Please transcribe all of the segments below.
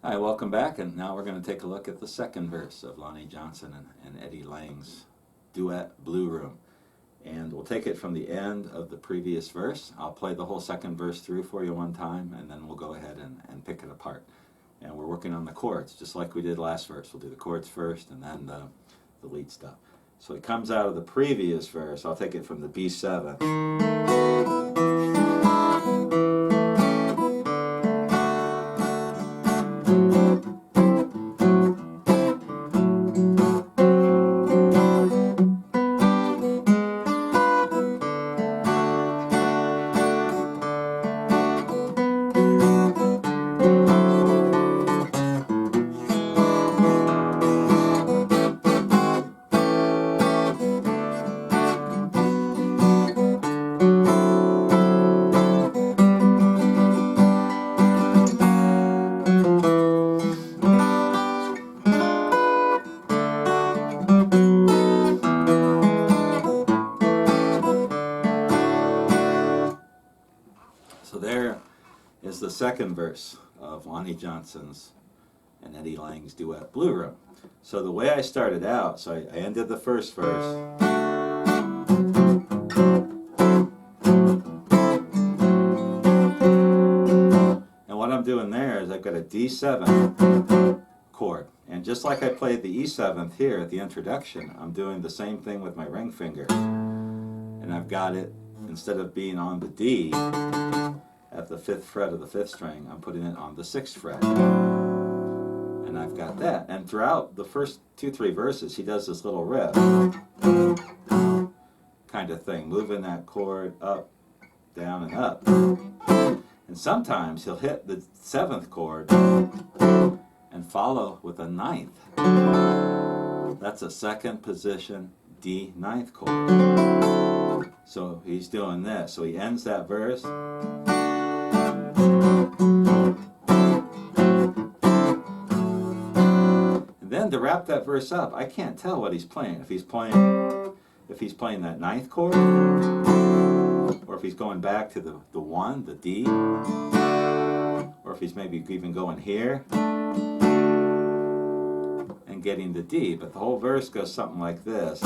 Hi, welcome back, and now we're going to take a look at the second verse of Lonnie Johnson and Eddie Lang's duet, Blue Room. And we'll take it from the end of the previous verse. I'll play the whole second verse through for you one time, and then we'll go ahead and pick it apart. And we're working on the chords, just like we did last verse. We'll do the chords first, and then the lead stuff. So it comes out of the previous verse. I'll take it from the B7. So there is the second verse of Lonnie Johnson's and Eddie Lang's duet, Blue Room. So the way I started out, so I ended the first verse. And what I'm doing there is I've got a D7 chord. And just like I played the E7th here at the introduction, I'm doing the same thing with my ring finger. And I've got it, instead of being on the D at the 5th fret of the 5th string, I'm putting it on the 6th fret. And I've got that. And throughout the first 2-3 verses, he does this little riff kind of thing, moving that chord up, down, and up. And sometimes he'll hit the 7th chord and follow with a 9th. That's a second position D 9th chord. So he's doing this. So he ends that verse. And then to wrap that verse up, I can't tell what he's playing. If he's playing that 9th chord, or if he's going back to the 1, the D, or if he's maybe even going here and getting the D. But the whole verse goes something like this.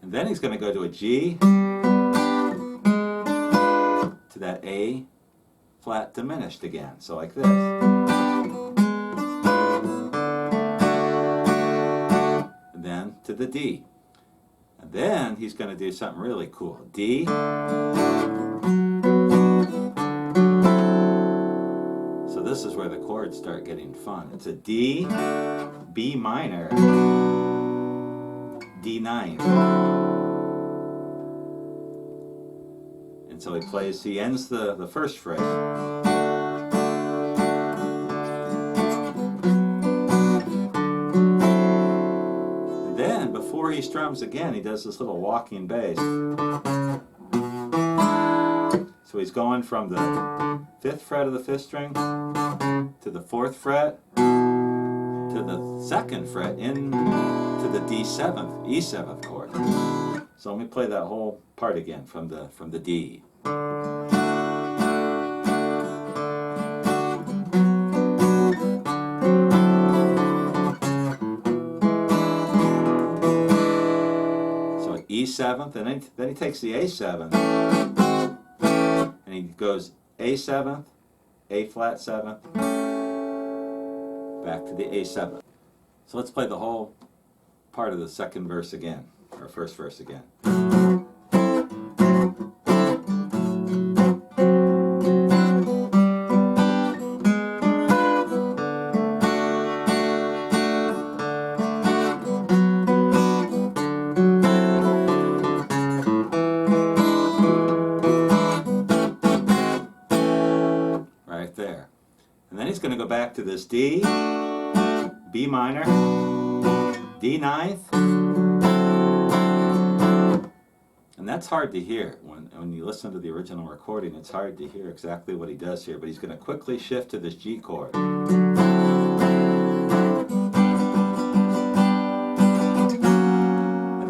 And then he's going to go to a G, to that A flat diminished again, so like this. And then to the D. And then he's going to do something really cool. D. So this is where the chords start getting fun. It's a D, B minor, D9. And so he ends the first phrase. And then, before he strums again, he does this little walking bass. So he's going from the 5th fret of the 5th string to the 4th fret, to the 2nd fret, into the D7th, E7th chord. So let me play that whole part again from the D. So E7th, and then he takes the A7th, and he goes A7th, A flat 7th, back to the A7th. So let's play the whole part of the second verse again, or first verse again. Right there. And then he's going to go back to this D, B minor, D 9th, and that's hard to hear. When you listen to the original recording, it's hard to hear exactly what he does here, but he's going to quickly shift to this G chord. And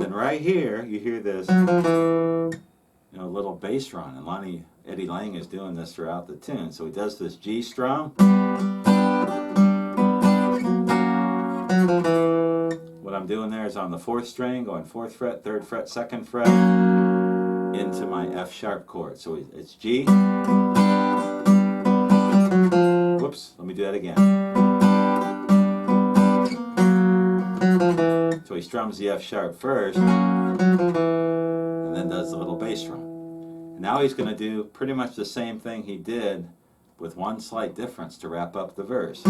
then right here, you hear this a little bass run. And Eddie Lang is doing this throughout the tune. So he does this G strum. What I'm doing there is on the 4th string, going 4th fret, 3rd fret, 2nd fret, into my F sharp chord. So it's G. Whoops, let me do that again. So he strums the F sharp first, and then does the little bass drum. And now he's going to do pretty much the same thing he did, with one slight difference to wrap up the verse.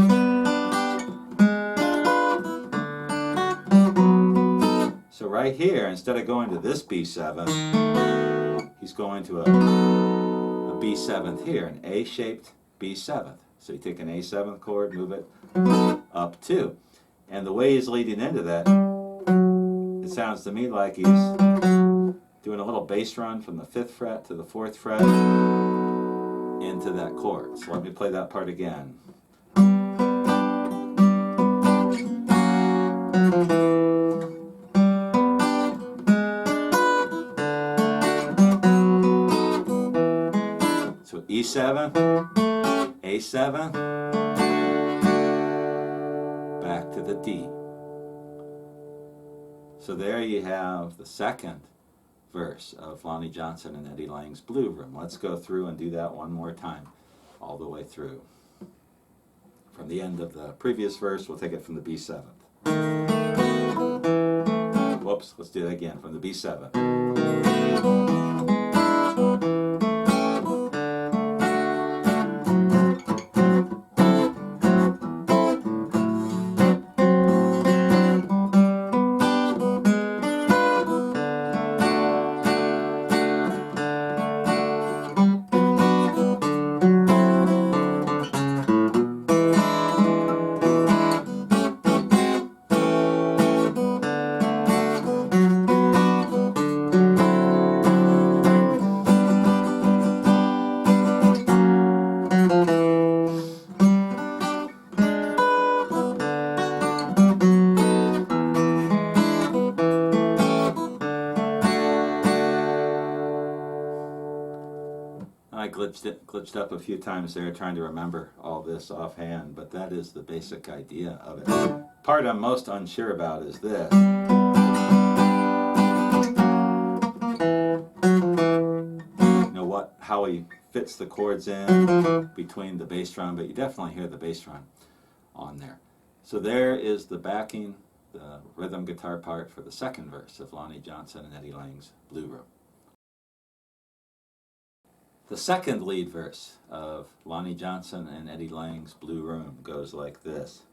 So right here, instead of going to this B7, he's going to a B7th here, an A-shaped B7th. So you take an A7th chord, move it up 2. And the way he's leading into that, it sounds to me like he's doing a little bass run from the 5th fret to the 4th fret into that chord. So let me play that part again. So E7, A7, back to the D. So there you have the second verse of Lonnie Johnson and Eddie Lang's Blue Room. Let's go through and do that one more time, all the way through. From the end of the previous verse, we'll take it from the B7th. Whoops, let's do that again, from the B7th. I glitched up a few times there trying to remember all this offhand, but that is the basic idea of it. Part I'm most unsure about is this. How he fits the chords in between the bass drum, but you definitely hear the bass drum on there. So there is the backing, the rhythm guitar part for the second verse of Lonnie Johnson and Eddie Lang's Blue Room. The second lead verse of Lonnie Johnson and Eddie Lang's Blue Room goes like this.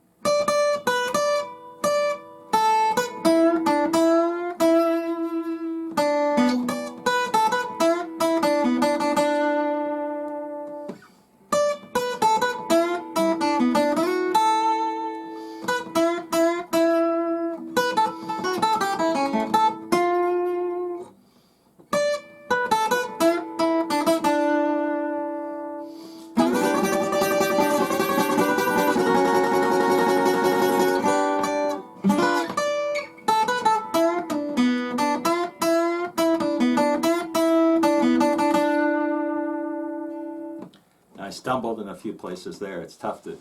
I stumbled in a few places there. It's tough to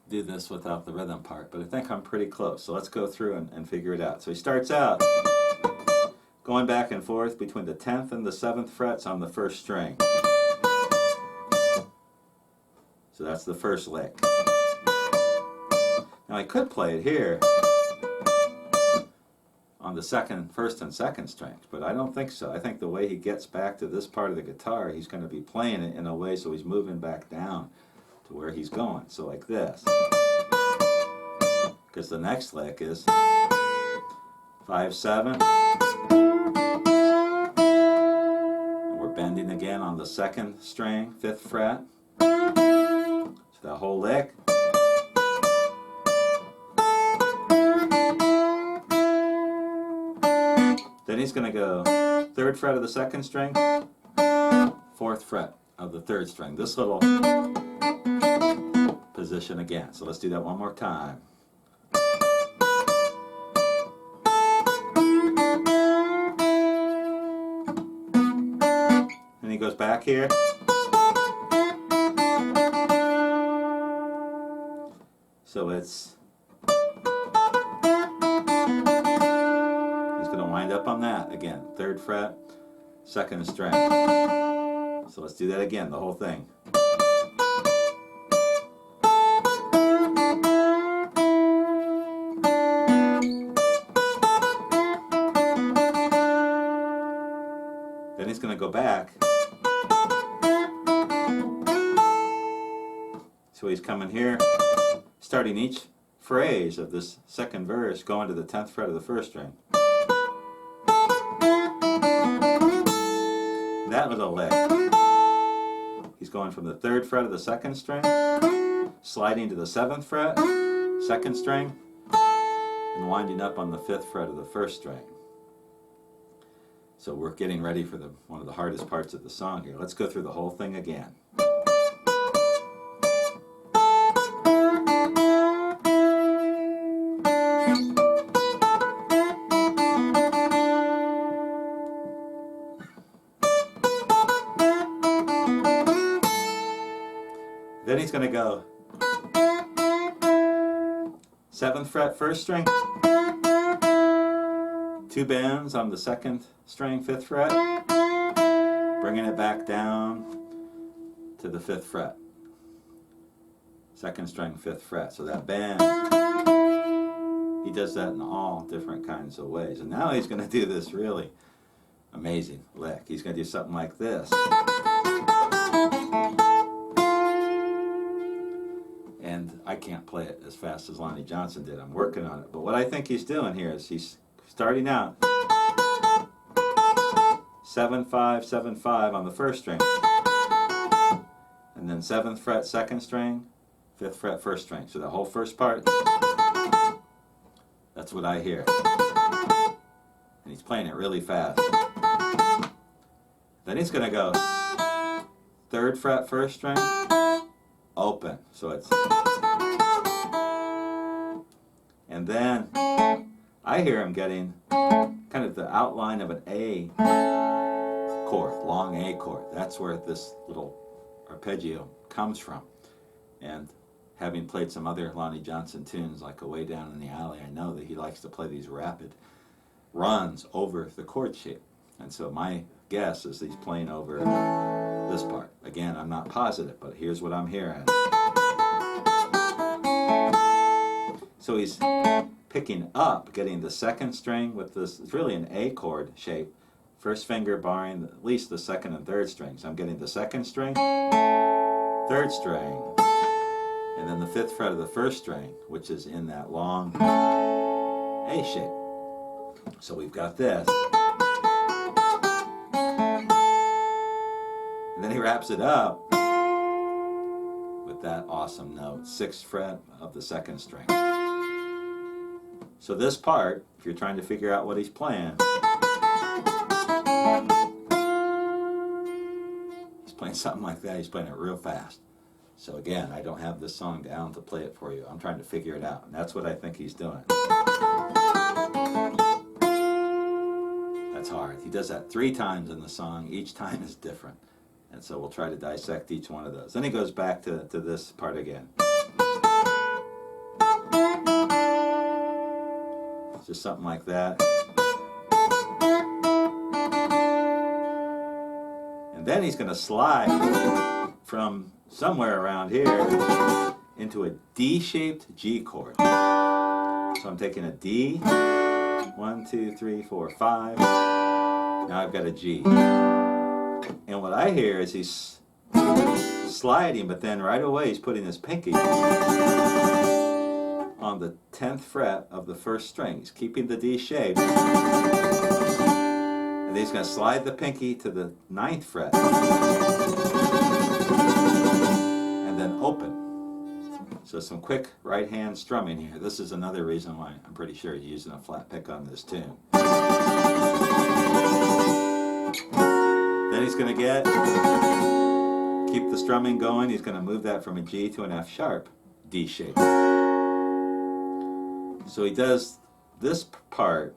do this without the rhythm part, but I think I'm pretty close. So let's go through and figure it out. So he starts out going back and forth between the 10th and the 7th frets on the first string. So that's the first lick. Now I could play it here on the first and second strings, but I don't think so. I think the way he gets back to this part of the guitar, he's going to be playing it in a way so he's moving back down to where he's going. So like this. Because the next lick is 5-7. And we're bending again on the second string, 5th fret. So that whole lick. Then he's going to go 3rd fret of the 2nd string, 4th fret of the 3rd string. This little position again. So let's do that one more time. Then he goes back here. So it's, he's going to wind up on that again. 3rd fret, 2nd string. So let's do that again, the whole thing. Then he's going to go back. So he's coming here, starting each phrase of this 2nd verse, going to the 10th fret of the 1st string. That was a lick. He's going from the 3rd fret of the 2nd string, sliding to the 7th fret, 2nd string, and winding up on the 5th fret of the 1st string. So we're getting ready for one of the hardest parts of the song here. Let's go through the whole thing again. Then he's going to go 7th fret, 1st string, 2 bends on the 2nd string, 5th fret, bringing it back down to the 5th fret, 2nd string, 5th fret. So that bend, he does that in all different kinds of ways. And now he's going to do this really amazing lick. He's going to do something like this. And I can't play it as fast as Lonnie Johnson did. I'm working on it. But what I think he's doing here is he's starting out 7, 5, 7, 5 on the 1st string. And then 7th fret, 2nd string, 5th fret, 1st string. So the whole first part, that's what I hear. And he's playing it really fast. Then he's going to go 3rd fret, 1st string, open. So it's, and then I hear him getting kind of the outline of an A chord, long A chord. That's where this little arpeggio comes from. And having played some other Lonnie Johnson tunes like Away Down in the Alley, I know that he likes to play these rapid runs over the chord shape. And so my guess is he's playing over this part. Again, I'm not positive, but here's what I'm hearing. So he's picking up, getting the 2nd string with this, it's really an A chord shape, 1st finger barring at least the 2nd and 3rd strings. I'm getting the 2nd string, 3rd string, and then the 5th fret of the 1st string, which is in that long A shape. So we've got this. And then he wraps it up with that awesome note, 6th fret of the 2nd string. So this part, if you're trying to figure out what he's playing, he's playing something like that. He's playing it real fast. So again, I don't have this song down to play it for you. I'm trying to figure it out. And that's what I think he's doing. That's hard. He does that 3 times in the song. Each time is different. And so we'll try to dissect each one of those. Then he goes back to this part again. It's just something like that. And then he's going to slide from somewhere around here into a D-shaped G chord. So I'm taking a D, 1, 2, 3, 4, 5. Now I've got a G. And what I hear is he's sliding, but then right away he's putting his pinky on the 10th fret of the 1st string. He's keeping the D shape. And then he's going to slide the pinky to the 9th fret. And then open. So some quick right hand strumming here. This is another reason why I'm pretty sure he's using a flat pick on this tune. Then he's going to keep the strumming going. He's going to move that from a G to an F sharp D shape. So he does this part.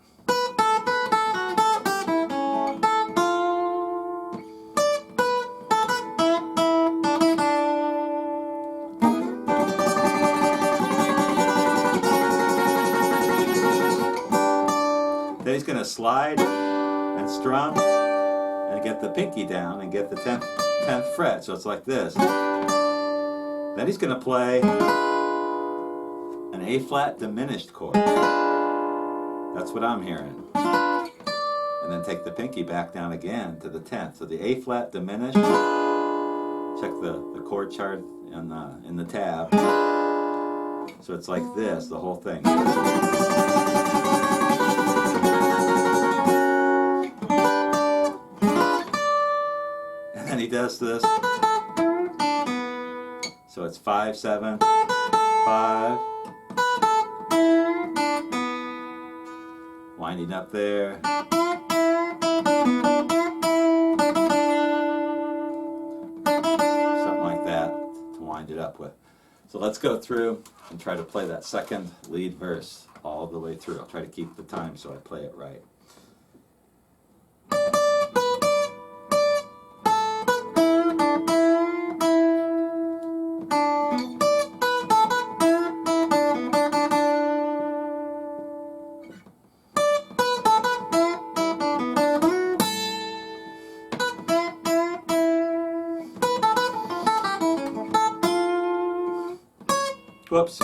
to slide and strum and get the pinky down and get the 10th fret. So it's like this. Then he's going to play an A flat diminished chord. That's what I'm hearing. And then take the pinky back down again to the 10th. So the A flat diminished. Check the chord chart in the tab. So it's like this, the whole thing. And then he does this. So it's 5, 7, 5. Winding up there. Something like that to wind it up with. So let's go through and try to play that second lead verse all the way through. I'll try to keep the time so I play it right. Whoops.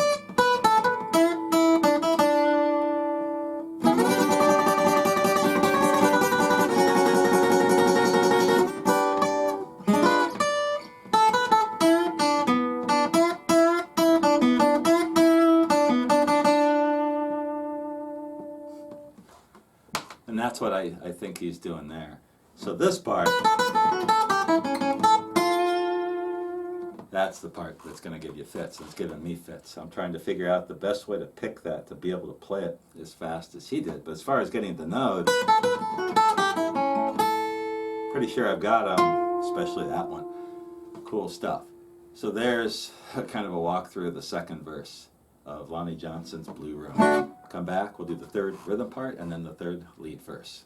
And that's what I think he's doing there. So this part, that's the part that's going to give you fits. It's giving me fits. I'm trying to figure out the best way to pick that to be able to play it as fast as he did. But as far as getting the notes, pretty sure I've got them, especially that one. Cool stuff. So there's kind of a walkthrough of the second verse of Lonnie Johnson's Blue Room. Come back, we'll do the third rhythm part and then the third lead verse.